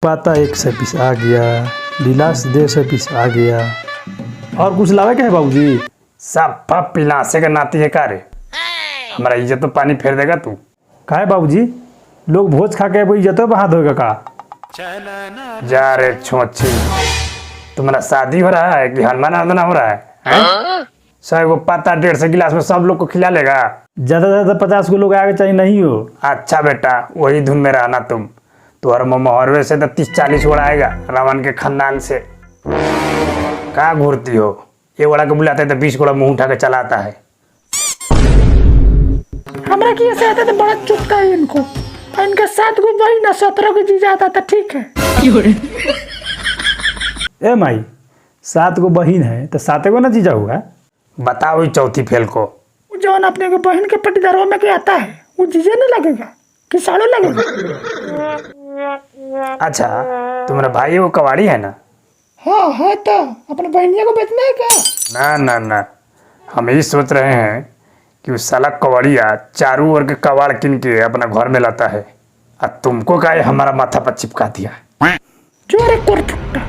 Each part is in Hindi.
पाता 120 आ गया, गिलास 150 आ गया। और कुछ लावे क्या है बाबूजी? सब पप पिलासे का नाती है का रे? हमारा इज्जत तो पानी फेर देगा तू। का है बाबूजी? लोग भोज खा के इज्जत हाथ धोएगा का? जा रे छोची, तुम्हारा शादी हो रहा है कि हनुमान आराधना हो रहा है? सौ वो पत्ता 150 गिलास में सब लोग को खिला लेगा? ज्यादा से ज्यादा 50 को लोग आगे चाहिए नहीं हो। अच्छा बेटा, वही धुन में रहना तुम। तुम्हारे मोहरवे से तो 30-40 उड़ाएगा रावण के खानदान से। कहाँ घूरती हो? ये उड़ा के बुलाते तो 20 गोड़ा मुंह उठा के चलाता है। हमरा की ऐसे आता तो बड़ा चुपता है इनको। इनके 7 को भाई ना 17 को जीजा आता था, ठीक है। ए माई, 7 को बहन है तो 7 को ना जीजा हुआ। बताओ ही चौथी फेल को। जौन अपने को बहन के पटीदारों में के आता है वो जीजा नहीं लगेगा कि साड़ो लगेगा? अच्छा, तुम्हारा भाई वो कवाड़ी है ना? हाँ है तो अपने बहनिया को बेचना है क्या? ना ना ना, हम यही सोच रहे हैं कि उस साला कवाड़िया चारों ओर के कवाड़ किन के अपना घर में लाता है और तुमको का हमारा माथा पर चिपका दिया। जोरे कोर फुट्टा।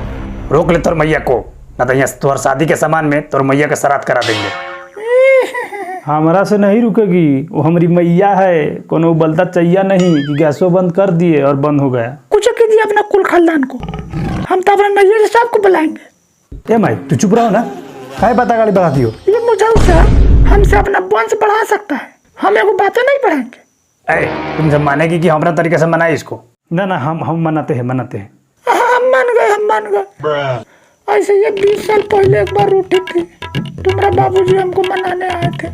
रोक ले तोर मैया को, ना तो यहाँ तोर शादी के सामान में तोर मैया का श्राद्ध करा देंगे। हमारा से नहीं रुकेगी, वो हमारी मैया है। कोनो बलता चाहिए नहीं कि गैसो बंद कर दिए और बंद हो गया। कुछ कीजिए अपना कुल खानदान को, हम तो अपने मैया से सबको बुलाएंगे। ए माई, तू चुप रहो ना, काय पता गाड़ी बढ़ाती हो? ये मुझे हमसे अपना वंश बढ़ा सकता है, हम एगो बातें नहीं बढ़ाएंगे। तुम जब मानेगी कि हमारा तरीके से मनाए इसको? ना ना, हम मनाते हैं। हम मान गए। ऐसे ये 20 साल पहले एक बार रूठी थी, तुम्हारा बाबूजी हमको मनाने आए थे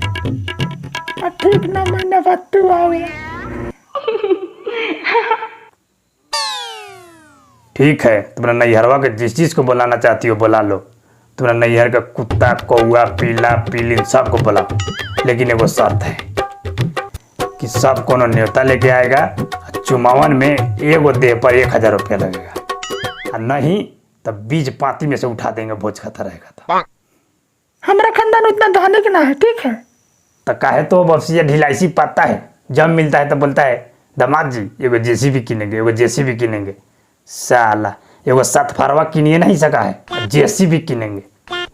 और ठीक 9 महीने बाद तू आ गया। ठीक है, तुम्हारा नैहरवा के जिस चीज को बुलाना चाहती हो बुला लो। तुम्हारा नैहर का कुत्ता, कौआ, पीला, पीली सबको बुलाओ, लेकिन एगो शर्त है कि सब कोनो न्योता लेके आएगा। चुमावन में एगो देह पर 1000 रुपया लगेगा, और नहीं तब बीज पाती में से उठा देंगे, भोज खाता रहेगा। तो हमारा खानदान उतना धनिक ना है, ठीक है? तो काहे तो बफसिया ढिलाइसी पाता है, जब मिलता है तो बोलता है दामाद जी एगो जेसीबी किनेंगे, एगो जेसीबी किनेंगे। साला एगो 7 फरवा किनिए नहीं सका है, जेसीबी किनेंगे।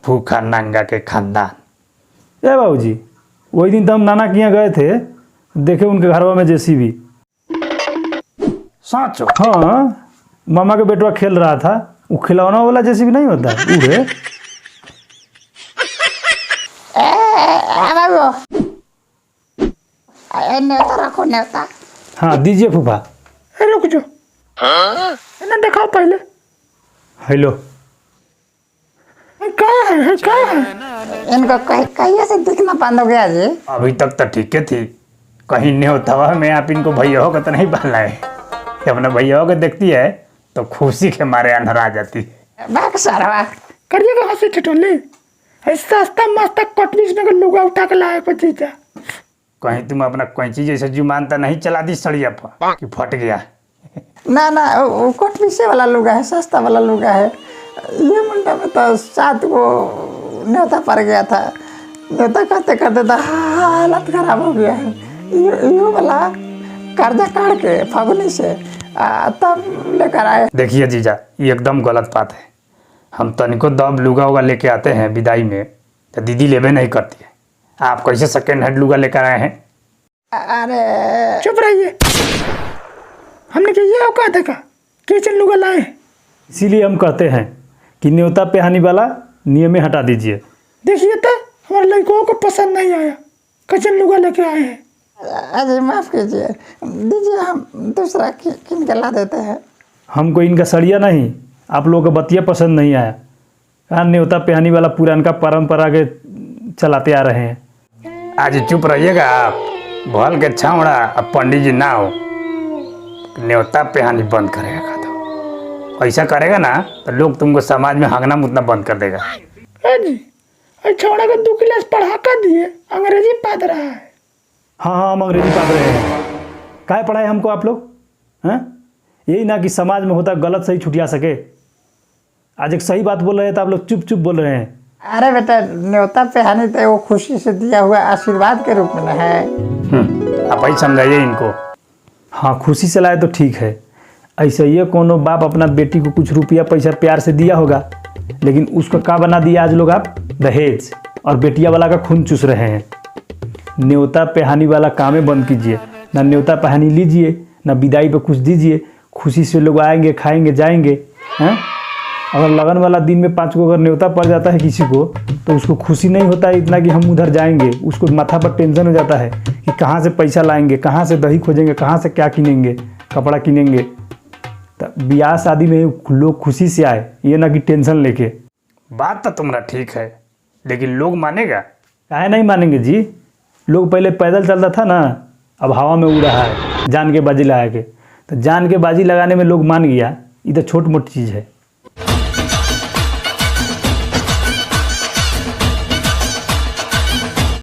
भूखा नंगा के खानदान। ए बाबूजी, वही दिन तो हम नाना के यहाँ गए थे, देखे उनके घरवा में जेसीबी। साचो? हाँ, मामा के बेटवा खेल रहा था। वो खिलौना वाला जेसीबी नहीं होता उड़े। न्योता रखो, न्योता। हाँ दीजिए फूफा। रुक जो, इन्हें दिखाओ पहले। हेलो, क्या है? इनको कहीं से दिखना बंद हो गया जी। अभी तक तो ठीक थी, कहीं नहीं होता में आप इनको भैया का तो नहीं पाला है। अपना भैया को देखती है तो खुशी के मारे अंधर आ जाती है। बाक सारा करिएगा हंसी ठिठोली। सस्ता मस्त कटबीस में लुगा उठा के लाए पचीजा। कहीं तुम अपना कैंची जैसे जुमान तो नहीं चला दी सड़िया पर कि फट गया? ना ना, वो कोट पीछे वाला लुगा है, सस्ता वाला लुगा है। ये मुंडा में तो 7 को न्योता पड़ गया था। न्योता करते करते तो हालत खराब हो गया है। ये वाला कर्जा काट के फगुनी से तब लेकर आए। देखिए जीजा, ये एकदम गलत बात है। हम तनिको दब लुगा उगा लेके आते हैं विदाई में तो दीदी लेवे नहीं करती है। आप कैसे सेकेंड हैंड लुगा लेकर आए हैं? अरे चुप रहिए, हमने क्या ये औकात है का किचन लुगा लाए? इसीलिए हम कहते हैं कि न्योता पे हानि वाला नियम हटा दीजिए। देखिए तो हमारे लड़कों को पसंद नहीं आया, किचन लुगा लेके आए हैं। अजय माफ कीजिए, दीजिए हम दूसरा किन के ला देते हैं। हमको इनका सड़िया नहीं, आप लोगों का बतिया पसंद नहीं आया। कहाँ न्योता पेहानी वाला पुरान का परंपरा के चलाते आ रहे हैं। आज चुप रहिएगा आप, भल के छावड़ा। अब पंडित जी ना हो, न्योता पेहानी बंद करेगा का तो ऐसा करेगा ना तो लोग तुमको समाज में हंगना मुतना बंद कर देगा। जी छोड़ा को 2 क्लास पढ़ा कर दिए, अंग्रेजी पढ़ रहा है। हाँ, हम अंग्रेजी पढ़ रहे हैं। काहे पढ़ाए हमको आप लोग? हैं, यही ना कि समाज में होता गलत सही छुटिया सके। आज एक सही बात बोल रहे हैं तो आप लोग चुप चुप बोल रहे हैं। अरे बेटा, न्योता पेहानी तो वो खुशी से दिया हुआ आशीर्वाद के रूप में है। आप ही समझाइए इनको। हाँ, खुशी से लाए तो ठीक है, ऐसे ही कोनो बाप अपना बेटी को कुछ रुपया पैसा प्यार से दिया होगा, लेकिन उसको क्या बना दिया आज लोग आप? दहेज। और बेटिया वाला का खून चूस रहे हैं। न्योता पहानी वाला कामें बंद कीजिए, ना न्योता पहानी लीजिए, ना विदाई पे कुछ दीजिए। खुशी से लोग आएंगे, खाएंगे, जाएंगे। हैं? अगर लगन वाला दिन में 5 को अगर न्योता पड़ जाता है किसी को, तो उसको खुशी नहीं होता है इतना कि हम उधर जाएंगे। उसको माथा पर टेंशन हो जाता है कि कहाँ से पैसा लाएंगे, कहाँ से दही खोजेंगे, कहाँ से क्या किनेंगे, कपड़ा किनेंगे। तो ब्याह शादी में लोग खुशी से आए, ये ना कि टेंशन लेके। बात तो तुम्हारा ठीक है, लेकिन लोग मानेगा? काहे नहीं मानेंगे जी? लोग पहले पैदल चलता था ना, अब हवा में उड़ रहा है जान के बाजी लगा के। तो जान के बाजी लगाने में लोग मान गया, ये तो छोट मोटी चीज़ है।